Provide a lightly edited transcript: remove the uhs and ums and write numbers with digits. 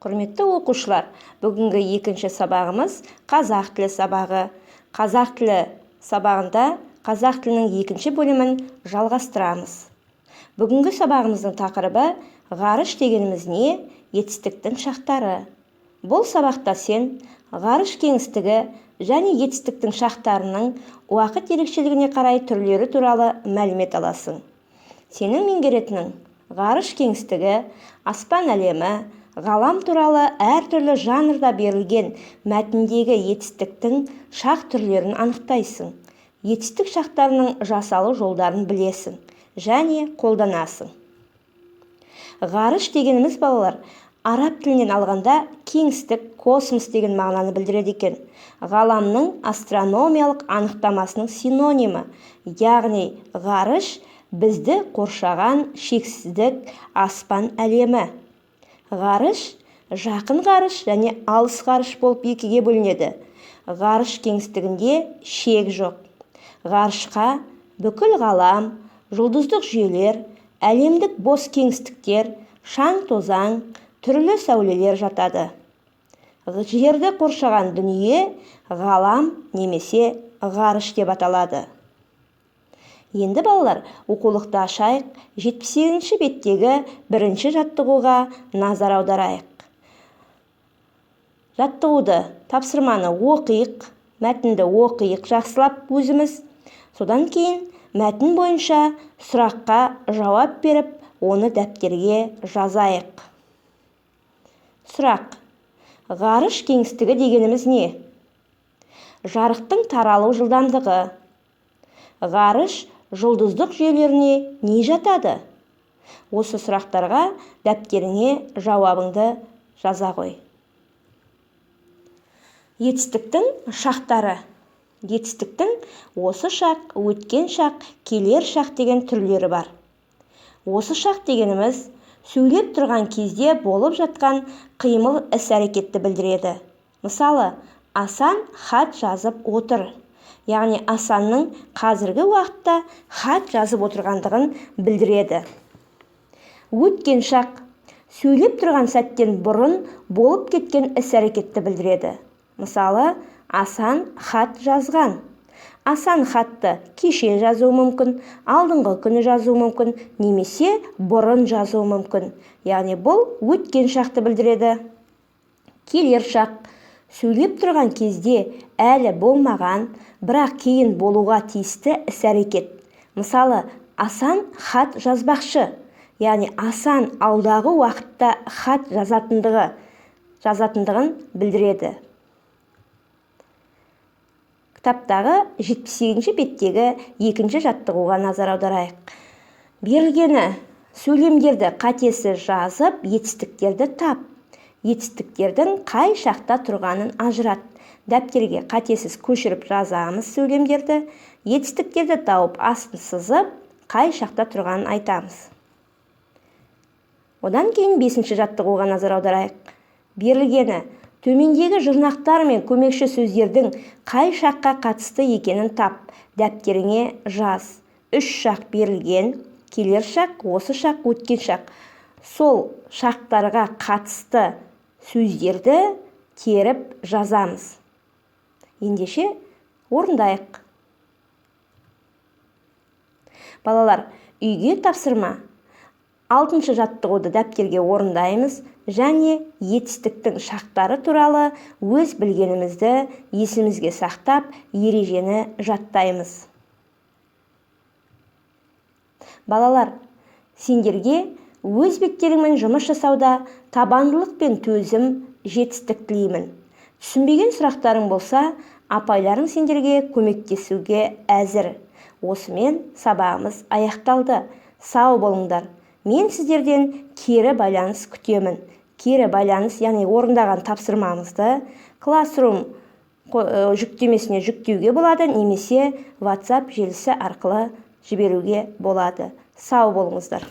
Құрметті оқушылар, бүгінгі екінші сабағымыз қазақ тілі сабағы. Қазақ тілі сабағында қазақ тілінің екінші бөлімін жалғастырамыз. Бүгінгі сабағымыздың тақырыбы ғарыш дегеніміз не? Етістіктің шақтары. Бұл сабақта сен ғарыш кеңістігі және етістіктің шақтарының уақыт ерекшелігіне қарай түрлері туралы мәлімет аласың. Сенің меңгеретінің ғарыш кеңістігі, аспан әлемі, ғалам туралы әртүрлі жанрда берілген мәтіндегі етістіктің шақ түрлерін анықтайсың. Етістік шақтарының жасалу жолдарын білесің және қолданасың. Ғарыш дегеніміз, балалар, араб тілінен алғанда кеңістік, космос деген мағынаны білдіреді екен. Ғаламның астрономиялық анықтамасының синонимі, яғни ғарыш бізді қоршаған шексіздік аспан әлемі. Ғарыш жақын ғарыш және алыс ғарыш болып екіге бөлінеді. Ғарыш кеңістігінде шек жоқ. Ғарышқа бүкіл ғалам, жұлдыздық жүйелер, әлемдік бос кеңістіктер, шаң-тозаң, түрлі сәулелер жатады. Жерді қоршаған дүние ғалам немесе ғарыш деп аталады. Енді балалар, оқулықты ашайық, 78-ші беттегі бірінші жаттығуға назар аударайық. Жаттығуды, тапсырманы оқиық, мәтінді оқиық жақсылап өзіміз. Содан кейін мәтін бойынша сұраққа жауап беріп, оны дәптерге жазайық. Сұрақ: ғарыш кеңістігі дегеніміз не? Жарықтың таралу жылдамдығы. Ғарыш жұлдыздық жүйелеріне не жатады? Осы сұрақтарға дәптеріңе жауабыңды жаза қой. Етістіктің шақтары. Етістіктің осы шақ, өткен шақ, келер шақ деген түрлері бар. Осы шақ дегеніміз сөйлеп тұрған кезде болып жатқан қимыл іс-әрекетті білдіреді. Мысалы, Асан хат жазып отыр. Яғни Асанның қазіргі уақытта хат жазып отырғандығын білдіреді. Өткен шақ сөйлеп тұрған сәттен бұрын болып кеткен іс-әрекетті білдіреді. Мысалы, Асан хат жазған. Асан хатты кеше жазуы мүмкін, алдыңғы күні жазуы мүмкін, немесе бұрын жазуы мүмкін. Яғни бұл өткен шақты білдіреді. Келер шақ сөйлеп тұрған кезде әлі болмаған, бірақ кейін болуға тиісті іс-әрекет. Мысалы, Асан хат жазбақшы. Яғни Асан алдағы уақытта хат жазатындығын білдіреді. Кітаптағы 78-ші беттегі екінші жаттығуға назар аударайық. Берілгені сөйлемдерді қатесіз жазып, етістіктерді тап. Етістіктердің қай шақта тұрғанын ажырат. Дәптерге қатесіз көшіріп жазамыз сөйлемдерді. Етістіктерді тауып астын сызып, қай шақта тұрғанын айтамыз. Одан кейін 5-ші жаттығуға назар аударайық. Берілгені төмендегі жұрнақтар мен көмекші сөздердің қай шаққа қатысты екенін тап. Дәптеріңе жаз. 3 шақ берілген, келер шақ, осы шақ, өткен шақ. Сол шақтарға қатысты сөздерді теріп жазамыз. Ендеше орындайық. Балалар, үйге тапсырма. 6-шы жаттығуды дәптерге орындаймыз және етістіктің шақтары туралы өз білгенімізді есімізге сақтап, ережені жаттаймыз. Балалар, сендерге өз беттеріңмен жұмыс жасауда табандылық пен төзім, жетістік тілеймін. Түсінбеген сұрақтарың болса, апайларың сендерге көмектесуге әзір. Осымен сабағымыз аяқталды. Сау болыңдар. Мен сіздерден кері байланыс күтемін. Кері байланыс, яғни орындаған тапсырмамызды Classroom жүктемесіне жүктеуге болады, немесе WhatsApp желісі арқылы жіберуге болады. Сау болыңыздар.